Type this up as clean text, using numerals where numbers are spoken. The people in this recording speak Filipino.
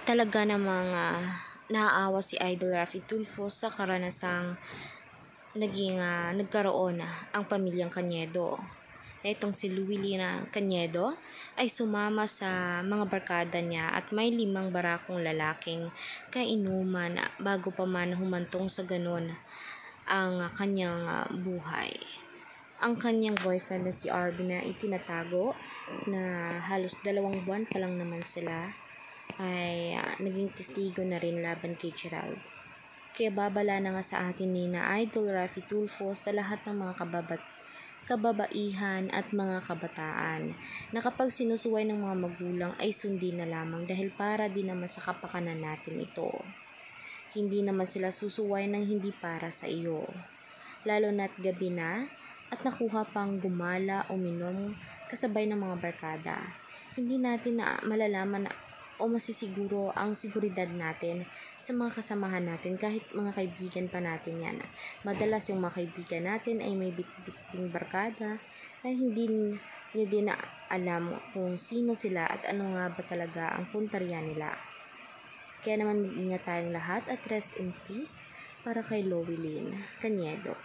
Talaga namang naaawa si Idol Raffy Tulfo sa karanasang nagkaroon ang pamilyang Cañedo. Itong si Luwilina Cañedo ay sumama sa mga barkada niya at may 5 barakong lalaking kainuman bago pa man humantong sa ganun ang kanyang buhay. Ang kanyang boyfriend na si Arby na itinatago na halos 2 buwan pa lang naman sila ay naging testigo na rin laban kay Gerald. Kaya babala na nga sa atin ni na Idol Raffy Tulfo sa lahat ng mga kababaihan at mga kabataan na kapag sinusuway ng mga magulang ay sundin na lamang dahil para din naman sa kapakanan natin ito. Hindi naman sila susuway ng hindi para sa iyo. Lalo na't gabi na at nakuha pang gumala o minom kasabay ng mga barkada. Hindi natin na malalaman o masisiguro ang seguridad natin sa mga kasamahan natin kahit mga kaibigan pa natin yan. Madalas yung mga kaibigan natin ay may bitbiting barkada na hindi nyo din na alam kung sino sila at ano nga ba talaga ang puntarya nila. Kaya naman ingat tayong lahat at rest in peace para kay Luwilina Cañedo.